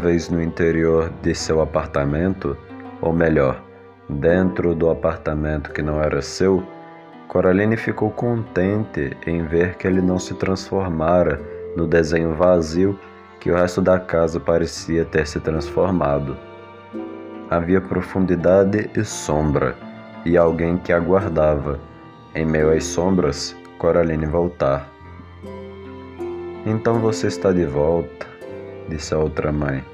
vez no interior de seu apartamento, ou melhor, dentro do apartamento que não era seu, Coraline ficou contente em ver que ele não se transformara no desenho vazio que o resto da casa parecia ter se transformado. Havia profundidade e sombra, e alguém que aguardava, em meio às sombras, Coraline voltar. "Então você está de volta", disse a outra mãe.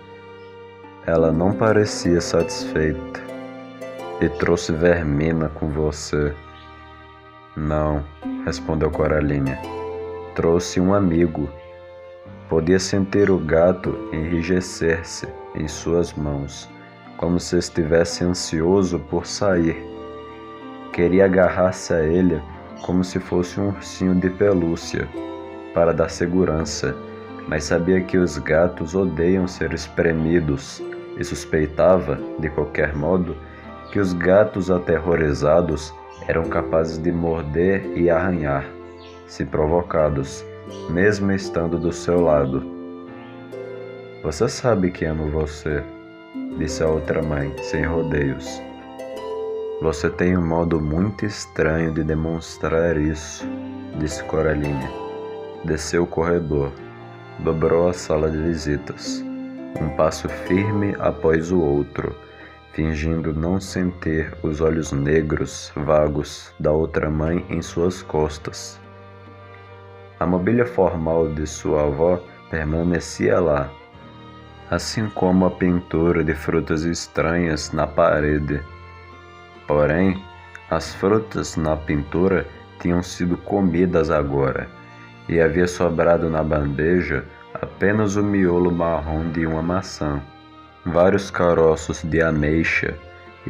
Ela não parecia satisfeita. "E trouxe Vermina com você." "Não", respondeu Coraline. "Trouxe um amigo." Podia sentir o gato enrijecer-se em suas mãos, como se estivesse ansioso por sair. Queria agarrar-se a ele como se fosse um ursinho de pelúcia, para dar segurança, mas sabia que os gatos odeiam ser espremidos e suspeitava, de qualquer modo, que os gatos aterrorizados eram capazes de morder e arranhar, se provocados, mesmo estando do seu lado. "Você sabe que amo você", disse a outra mãe, sem rodeios. "Você tem um modo muito estranho de demonstrar isso", disse Coraline. Desceu o corredor, dobrou a sala de visitas, um passo firme após o outro, fingindo não sentir os olhos negros vagos da outra mãe em suas costas. A mobília formal de sua avó permanecia lá, assim como a pintura de frutas estranhas na parede. Porém, as frutas na pintura tinham sido comidas agora, e havia sobrado na bandeja apenas o miolo marrom de uma maçã, vários caroços de ameixa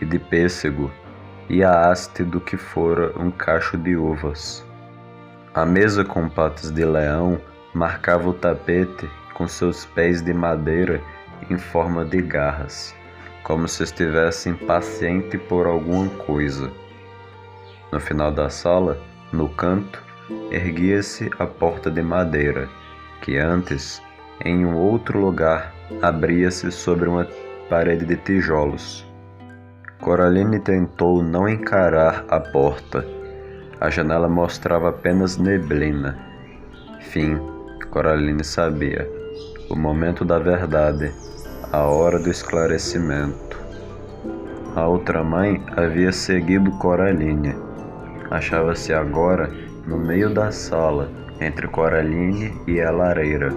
e de pêssego, e a haste do que fora um cacho de uvas. A mesa com patas de leão marcava o tapete com seus pés de madeira em forma de garras, como se estivesse impaciente por alguma coisa. No final da sala, no canto, erguia-se a porta de madeira, que antes, em um outro lugar, abria-se sobre uma parede de tijolos. Coraline tentou não encarar a porta. A janela mostrava apenas neblina. Fim, Coraline sabia. O momento da verdade, a hora do esclarecimento. A outra mãe havia seguido Coraline. Achava-se agora no meio da sala, entre Coraline e a lareira,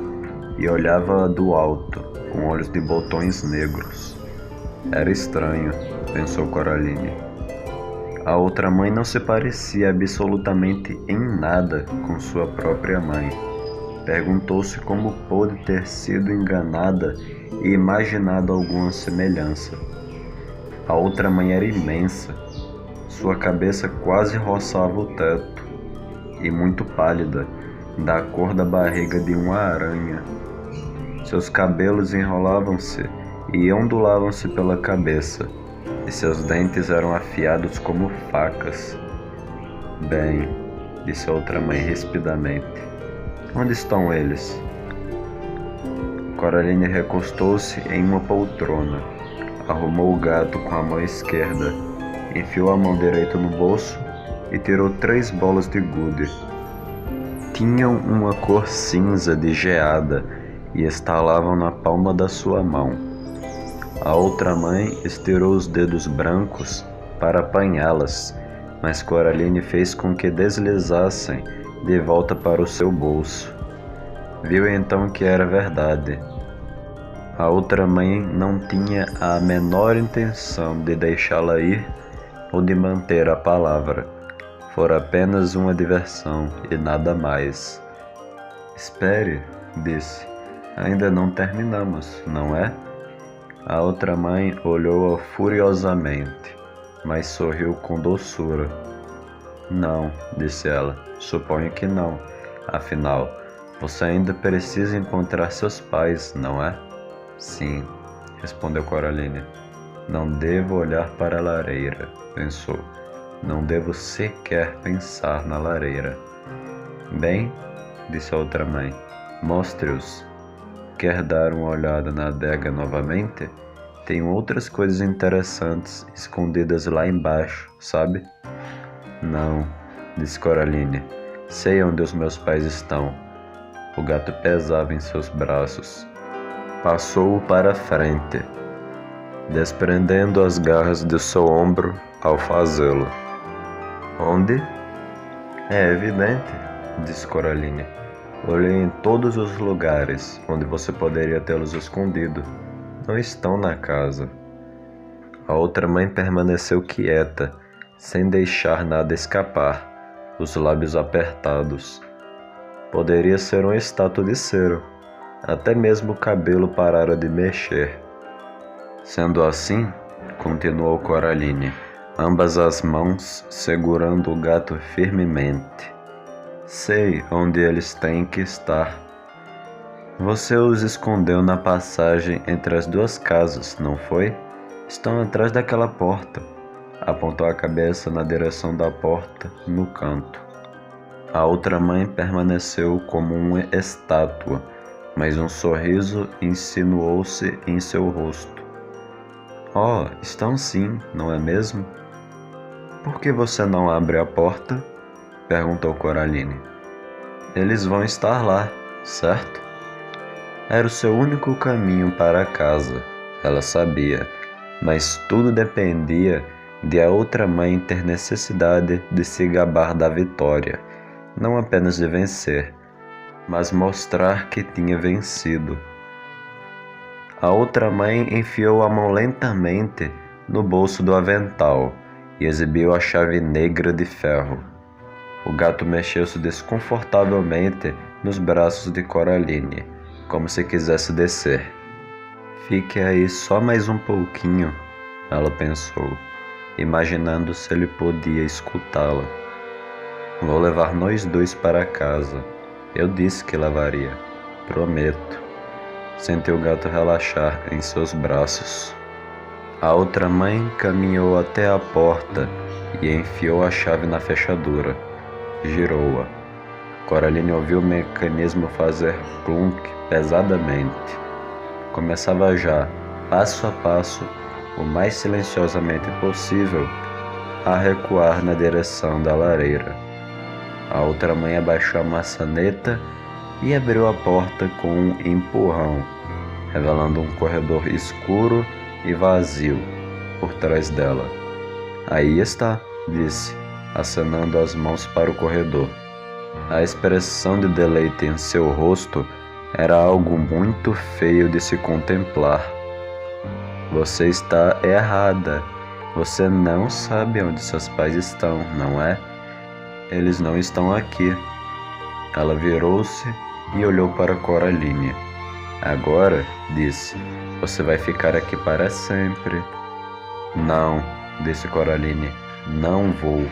e olhava-a do alto, com olhos de botões negros. Era estranho, pensou Coraline. A outra mãe não se parecia absolutamente em nada com sua própria mãe. Perguntou-se como pôde ter sido enganada e imaginado alguma semelhança. A outra mãe era imensa. Sua cabeça quase roçava o teto, e muito pálida, da cor da barriga de uma aranha. Seus cabelos enrolavam-se e ondulavam-se pela cabeça, e seus dentes eram afiados como facas. "Bem", disse a outra mãe rispidamente, "onde estão eles?" Coraline recostou-se em uma poltrona, arrumou o gato com a mão esquerda, enfiou a mão direita no bolso e tirou 3 bolas de gude. Tinham uma cor cinza de geada e estalavam na palma da sua mão. A outra mãe estirou os dedos brancos para apanhá-las, mas Coraline fez com que deslizassem de volta para o seu bolso. Viu então que era verdade. A outra mãe não tinha a menor intenção de deixá-la ir ou de manter a palavra. Fora apenas uma diversão e nada mais. "Espere", disse. "Ainda não terminamos, não é?" A outra mãe olhou-a furiosamente, mas sorriu com doçura. "Não", disse ela, "suponho que não. Afinal, você ainda precisa encontrar seus pais, não é?" "Sim", respondeu Coraline. "Não devo olhar para a lareira", pensou. "Não devo sequer pensar na lareira." "Bem", disse a outra mãe, "mostre-os." Quer dar uma olhada na adega novamente? Tem outras coisas interessantes escondidas lá embaixo, sabe? Não, disse Coraline. Sei onde os meus pais estão. O gato pesava em seus braços. Passou-o para a frente, desprendendo as garras de seu ombro ao fazê-lo. Onde? É evidente, disse Coraline. Olhei em todos os lugares onde você poderia tê-los escondido. Não estão na casa. A outra mãe permaneceu quieta, sem deixar nada escapar, os lábios apertados. Poderia ser uma estátua de cera. Até mesmo o cabelo parara de mexer. Sendo assim, continuou Coraline, ambas as mãos segurando o gato firmemente. Sei onde eles têm que estar. Você os escondeu na passagem entre as duas casas, não foi? Estão atrás daquela porta. Apontou a cabeça na direção da porta, no canto. A outra mãe permaneceu como uma estátua, mas um sorriso insinuou-se em seu rosto. Oh, estão sim, não é mesmo? Por que você não abre a porta? Perguntou Coraline. Eles vão estar lá, certo? Era o seu único caminho para casa, ela sabia, mas tudo dependia de a outra mãe ter necessidade de se gabar da vitória, não apenas de vencer, mas mostrar que tinha vencido. A outra mãe enfiou a mão lentamente no bolso do avental e exibiu a chave negra de ferro. O gato mexeu-se desconfortavelmente nos braços de Coraline, como se quisesse descer. Fique aí só mais um pouquinho, ela pensou, imaginando se ele podia escutá-la. Vou levar nós dois para casa. Eu disse que levaria. Prometo. Sentiu o gato relaxar em seus braços. A outra mãe caminhou até a porta e enfiou a chave na fechadura. Girou-a. Coraline ouviu o mecanismo fazer clunk pesadamente. Começava já, passo a passo, o mais silenciosamente possível, a recuar na direção da lareira. A outra mãe abaixou a maçaneta e abriu a porta com um empurrão, revelando um corredor escuro e vazio por trás dela. Aí está, disse, acenando as mãos para o corredor. A expressão de deleite em seu rosto era algo muito feio de se contemplar. Você está errada. Você não sabe onde seus pais estão, não é? Eles não estão aqui. Ela virou-se e olhou para Coraline. Agora, disse, você vai ficar aqui para sempre. Não, disse Coraline, não vou.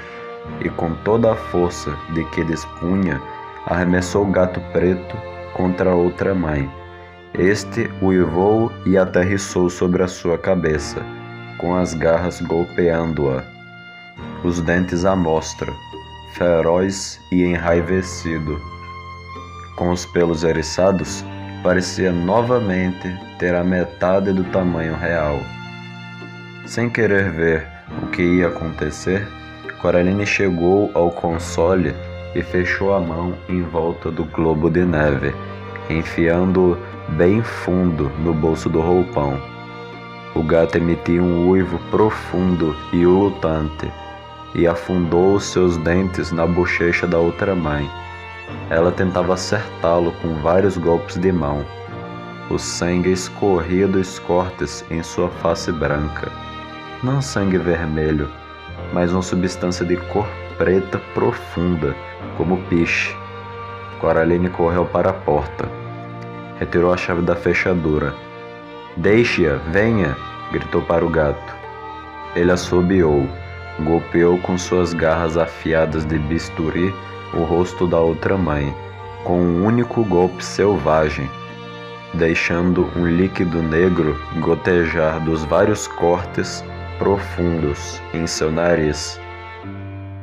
E com toda a força de que dispunha, arremessou o gato preto contra a outra mãe. Este uivou e aterrissou sobre a sua cabeça, com as garras golpeando-a, os dentes à mostra, feroz e enraivecido. Com os pelos eriçados, parecia novamente ter a metade do tamanho real. Sem querer ver o que ia acontecer, Coraline chegou ao console e fechou a mão em volta do globo de neve, enfiando-o bem fundo no bolso do roupão. O gato emitiu um uivo profundo e ululante e afundou os seus dentes na bochecha da outra mãe. Ela tentava acertá-lo com vários golpes de mão. O sangue escorria dos cortes em sua face branca. Não sangue vermelho, mas uma substância de cor preta profunda, como piche. Coraline correu para a porta. Retirou a chave da fechadura. Deixe-a, venha! Gritou para o gato. Ele assobiou, golpeou com suas garras afiadas de bisturi o rosto da outra mãe, com um único golpe selvagem, deixando um líquido negro gotejar dos vários cortes profundos em seu nariz.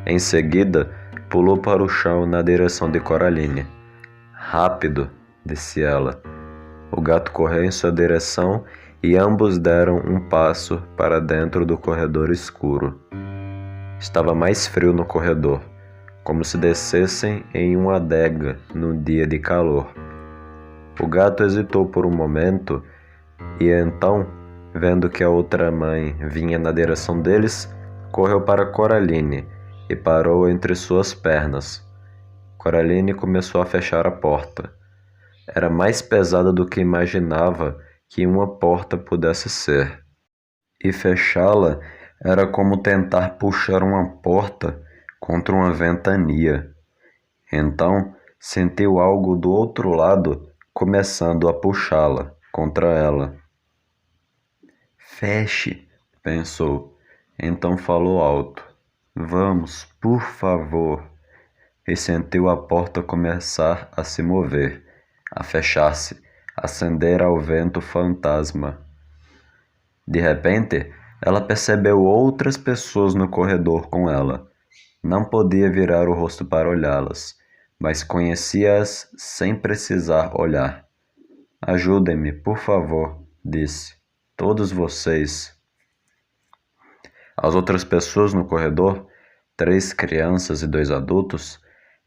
Em seguida, pulou para o chão na direção de Coraline. Rápido, disse ela. O gato correu em sua direção e ambos deram um passo para dentro do corredor escuro. Estava mais frio no corredor, como se descessem em uma adega num dia de calor. O gato hesitou por um momento e então, vendo que a outra mãe vinha na direção deles, correu para Coraline e parou entre suas pernas. Coraline começou a fechar a porta. Era mais pesada do que imaginava que uma porta pudesse ser. E fechá-la era como tentar puxar uma porta contra uma ventania. Então, sentiu algo do outro lado começando a puxá-la contra ela. Feche, pensou. Então falou alto. Vamos, por favor. E sentiu a porta começar a se mover, a fechar-se, acender ao vento fantasma. De repente, ela percebeu outras pessoas no corredor com ela. Não podia virar o rosto para olhá-las, mas conhecia-as sem precisar olhar. Ajudem-me, por favor, disse. Todos vocês. As outras pessoas no corredor, 3 crianças e 2 adultos,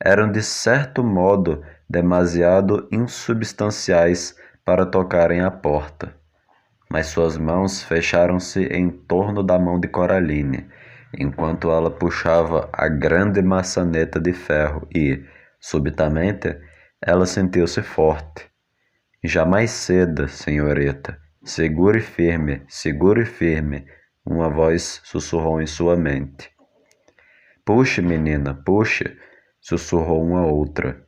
eram de certo modo demasiado insubstanciais para tocarem a porta. Mas suas mãos fecharam-se em torno da mão de Coraline, enquanto ela puxava a grande maçaneta de ferro e, subitamente, ela sentiu-se forte. Jamais ceda, senhorita. Segure firme, uma voz sussurrou em sua mente. Puxe, menina, puxe, sussurrou uma outra.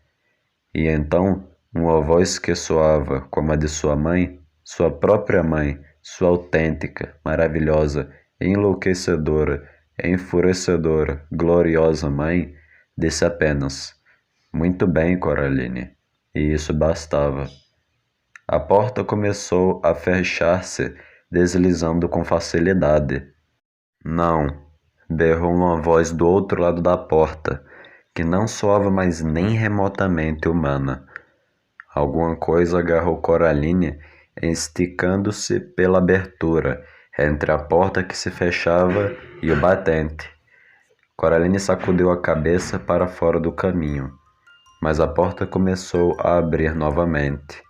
E então, uma voz que soava como a de sua mãe, sua própria mãe, sua autêntica, maravilhosa, enlouquecedora, enfurecedora, gloriosa mãe, disse apenas: Muito bem, Coraline. E isso bastava. A porta começou a fechar-se, deslizando com facilidade. Não, berrou uma voz do outro lado da porta, que não soava mais nem remotamente humana. Alguma coisa agarrou Coraline, esticando-se pela abertura, entre a porta que se fechava e o batente. Coraline sacudiu a cabeça para fora do caminho, mas a porta começou a abrir novamente.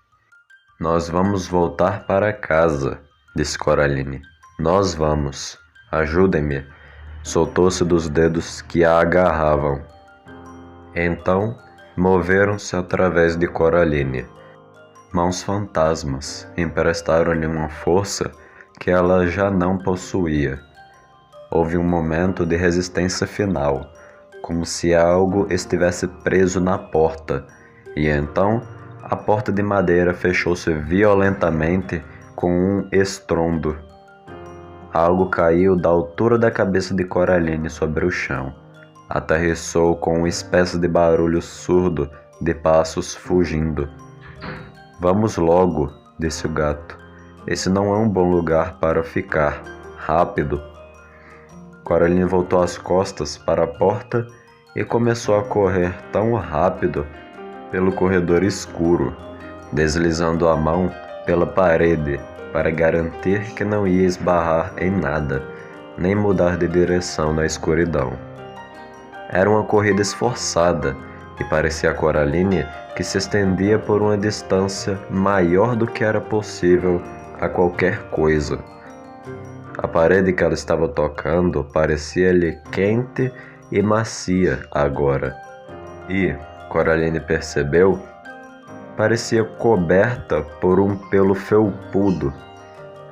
Nós vamos voltar para casa, disse Coraline. Nós vamos. Ajudem-me. Soltou-se dos dedos que a agarravam. Então, moveram-se através de Coraline. Mãos fantasmas emprestaram-lhe uma força que ela já não possuía. Houve um momento de resistência final, como se algo estivesse preso na porta, e então a porta de madeira fechou-se violentamente com um estrondo. Algo caiu da altura da cabeça de Coraline sobre o chão. Aterrissou com uma espécie de barulho surdo de passos fugindo. Vamos logo, disse o gato. Esse não é um bom lugar para ficar. Rápido. Coraline voltou as costas para a porta e começou a correr tão rápido pelo corredor escuro, deslizando a mão pela parede para garantir que não ia esbarrar em nada, nem mudar de direção na escuridão. Era uma corrida esforçada e parecia a Coraline que se estendia por uma distância maior do que era possível a qualquer coisa. A parede que ela estava tocando parecia-lhe quente e macia agora, e, Coraline percebeu, parecia coberta por um pelo felpudo.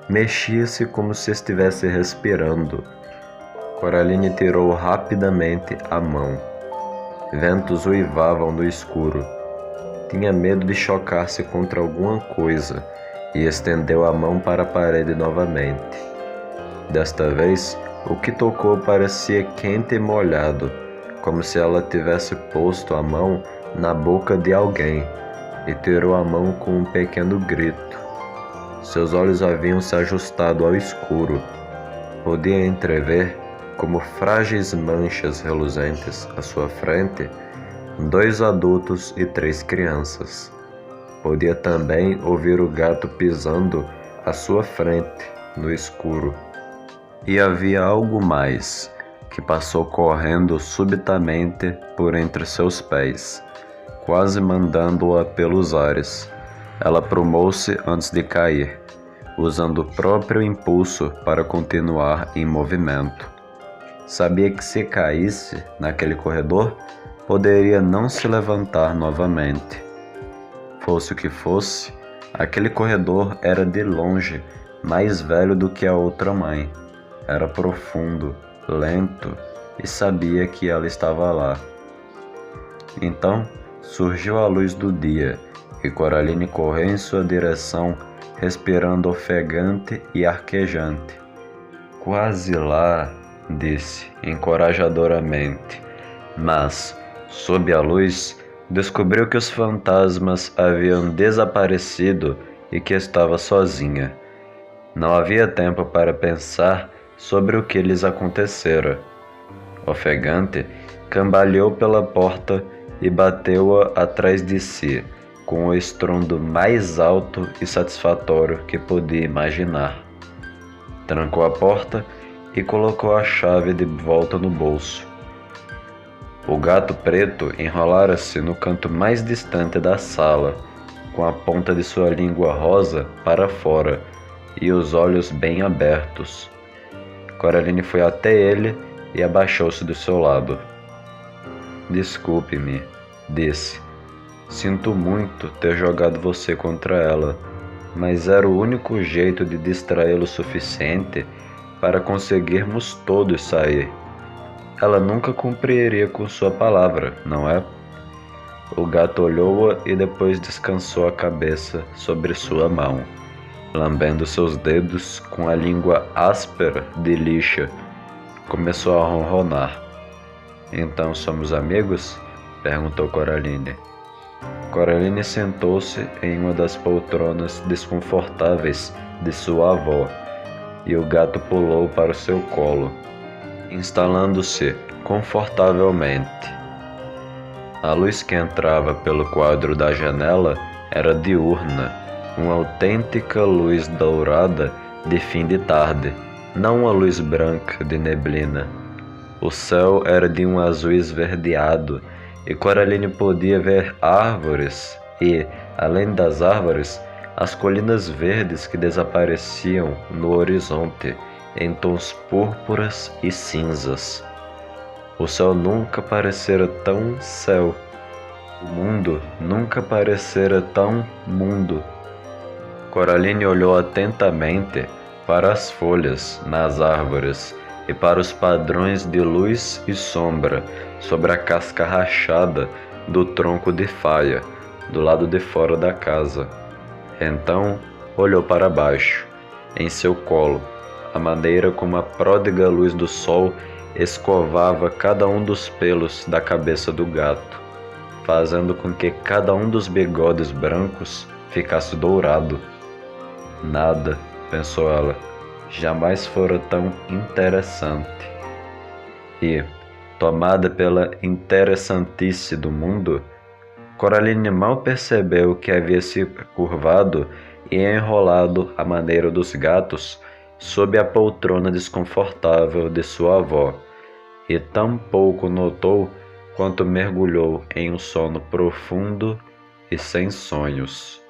Mexia-se como se estivesse respirando. Coraline tirou rapidamente a mão. Ventos uivavam no escuro. Tinha medo de chocar-se contra alguma coisa e estendeu a mão para a parede novamente. Desta vez, o que tocou parecia quente e molhado, como se ela tivesse posto a mão na boca de alguém, e tirou a mão com um pequeno grito. Seus olhos haviam se ajustado ao escuro. Podia entrever, como frágeis manchas reluzentes à sua frente, 2 adultos e 3 crianças. podia também ouvir o gato pisando à sua frente no escuro. E havia algo mais, que passou correndo subitamente por entre seus pés, quase mandando-a pelos ares. Ela aprumou-se antes de cair, usando o próprio impulso para continuar em movimento. Sabia que se caísse naquele corredor, poderia não se levantar novamente. Fosse o que fosse, aquele corredor era de longe mais velho do que a outra mãe. Era profundo, lento, e sabia que ela estava lá. Então surgiu a luz do dia, e Coraline correu em sua direção, respirando ofegante e arquejante. Quase lá, disse encorajadoramente, mas, sob a luz, descobriu que os fantasmas haviam desaparecido e que estava sozinha. Não havia tempo para pensar sobre o que lhes acontecera. Ofegante, cambaleou pela porta e bateu-a atrás de si, com o estrondo mais alto e satisfatório que podia imaginar. Trancou a porta e colocou a chave de volta no bolso. O gato preto enrolara-se no canto mais distante da sala, com a ponta de sua língua rosa para fora e os olhos bem abertos. Coraline foi até ele e abaixou-se do seu lado. Desculpe-me, disse. Sinto muito ter jogado você contra ela, mas era o único jeito de distraí-lo o suficiente para conseguirmos todos sair. Ela nunca cumpriria com sua palavra, não é? O gato olhou-a e depois descansou a cabeça sobre sua mão, lambendo seus dedos com a língua áspera de lixa. Começou a ronronar. Então somos amigos? Perguntou Coraline. Coraline sentou-se em uma das poltronas desconfortáveis de sua avó, e o gato pulou para o seu colo, instalando-se confortavelmente. A luz que entrava pelo quadro da janela era diurna, uma autêntica luz dourada de fim de tarde, não uma luz branca de neblina. O céu era de um azul esverdeado, e Coraline podia ver árvores e, além das árvores, as colinas verdes que desapareciam no horizonte em tons púrpuras e cinzas. O céu nunca parecera tão céu. O mundo nunca parecera tão mundo. Coraline olhou atentamente para as folhas nas árvores e para os padrões de luz e sombra sobre a casca rachada do tronco de faia, do lado de fora da casa. Então olhou para baixo, em seu colo, a maneira como a pródiga luz do sol escovava cada um dos pelos da cabeça do gato, fazendo com que cada um dos bigodes brancos ficasse dourado. Nada, pensou ela, jamais fora tão interessante. E, tomada pela interessantice do mundo, Coraline mal percebeu que havia se curvado e enrolado à maneira dos gatos sob a poltrona desconfortável de sua avó, e tão pouco notou quanto mergulhou em um sono profundo e sem sonhos.